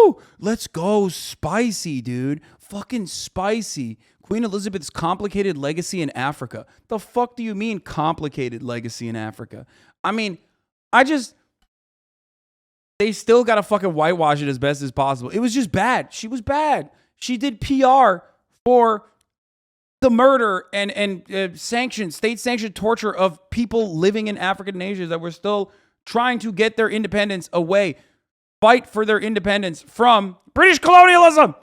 Woo! Let's go. Spicy, dude. Fucking spicy. Queen Elizabeth's complicated legacy in Africa. The fuck do you mean complicated legacy in Africa? I mean, they still got to fucking whitewash it as best as possible. It was just bad. She was bad. She did PR for the murder and state-sanctioned torture of people living in African nations that were still trying to get their independence away, fight for their independence from British colonialism.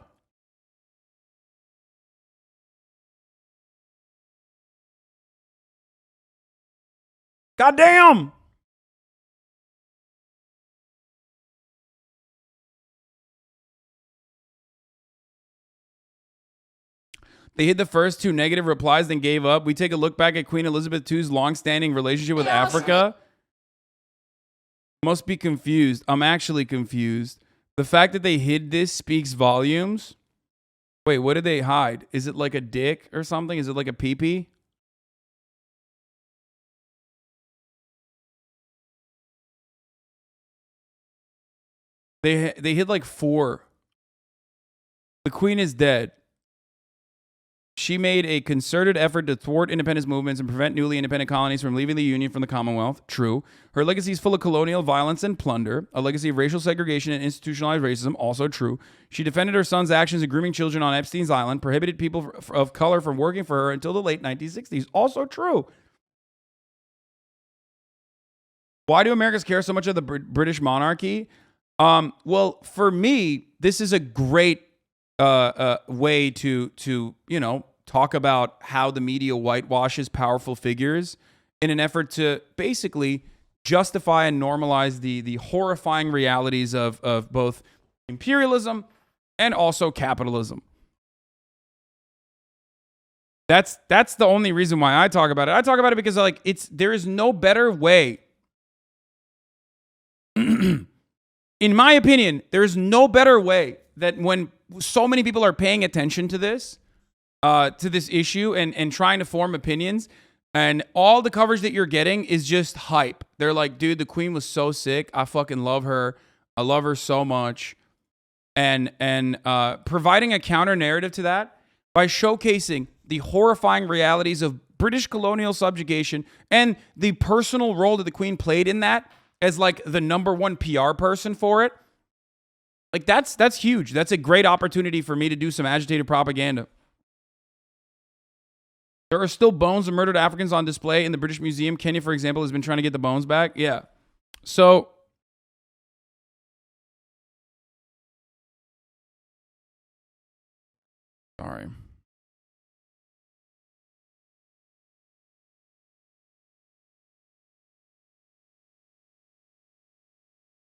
Goddamn. They hid the first two negative replies, then gave up. We take a look back at Queen Elizabeth II's long-standing relationship with Africa. Must be confused. I'm actually confused. The fact that they hid this speaks volumes. Wait, what did they hide? Is it like a dick or something? Is it like a peepee? They hid like 4. The Queen is dead. She made a concerted effort to thwart independence movements and prevent newly independent colonies from leaving the Union from the Commonwealth. True. Her legacy is full of colonial violence and plunder, a legacy of racial segregation and institutionalized racism. Also true. She defended her son's actions in grooming children on Epstein's Island, prohibited people of color from working for her until the late 1960s. Also true. Why do Americans care so much of the British monarchy? Well, for me, this is a great way to talk about how the media whitewashes powerful figures in an effort to basically justify and normalize the horrifying realities of both imperialism and also capitalism. That's the only reason why I talk about it. I talk about it because there is no better way. In my opinion, there is no better way that when so many people are paying attention to this issue and trying to form opinions, and all the coverage that you're getting is just hype. They're like, dude, the Queen was so sick. I fucking love her. I love her so much. And providing a counter narrative to that by showcasing the horrifying realities of British colonial subjugation and the personal role that the Queen played in that as like the number one PR person for it. Like that's huge. That's a great opportunity for me to do some agitated propaganda. There are still bones of murdered Africans on display in the British Museum. Kenya, for example, has been trying to get the bones back. Yeah. So sorry.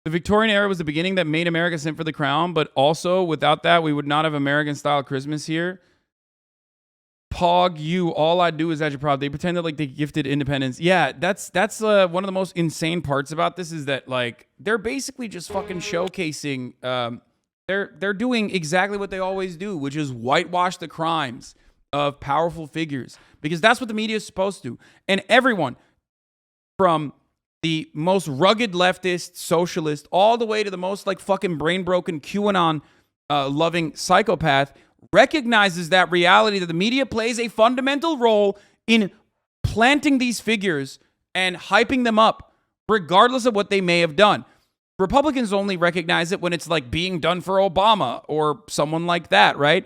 The Victorian era was the beginning that made America sent for the crown, but also without that, we would not have American-style Christmas here. Pog you, all I do is actually proud. They pretend that like they gifted independence. Yeah, that's one of the most insane parts about this is that like they're basically just fucking showcasing. They're doing exactly what they always do, which is whitewash the crimes of powerful figures, because that's what the media is supposed to. And everyone from the most rugged leftist, socialist, all the way to the most like fucking brain broken QAnon loving psychopath recognizes that reality, that the media plays a fundamental role in planting these figures and hyping them up, regardless of what they may have done. Republicans only recognize it when it's like being done for Obama or someone like that, right?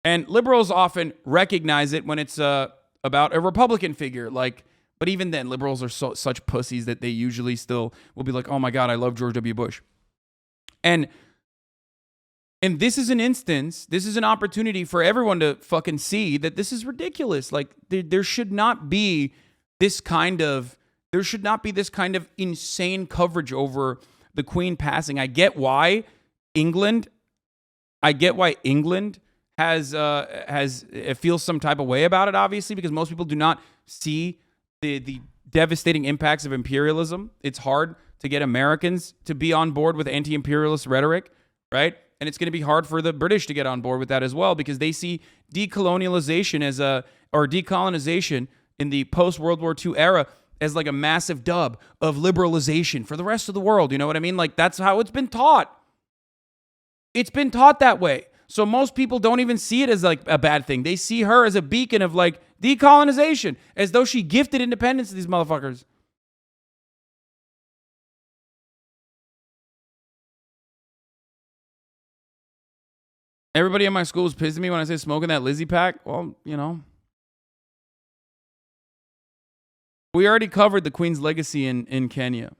And liberals often recognize it when it's about a Republican figure, like. But even then, liberals are such pussies that they usually still will be like, oh my God, I love George W. Bush. And this is an instance, this is an opportunity for everyone to fucking see that this is ridiculous. Like there should not be this kind of insane coverage over the Queen passing. I get why England has feels some type of way about it, obviously, because most people do not see the devastating impacts of imperialism. It's hard to get Americans to be on board with anti-imperialist rhetoric, right? And it's going to be hard for the British to get on board with that as well, because they see decolonization in the post-World War II era as like a massive dub of liberalization for the rest of the world. You know what I mean? Like that's how it's been taught. It's been taught that way. So most people don't even see it as like a bad thing. They see her as a beacon of like decolonization, as though she gifted independence to these motherfuckers. Everybody in my school was pissed at me when I say smoking that Lizzie pack. Well, you know. We already covered the Queen's legacy in Kenya.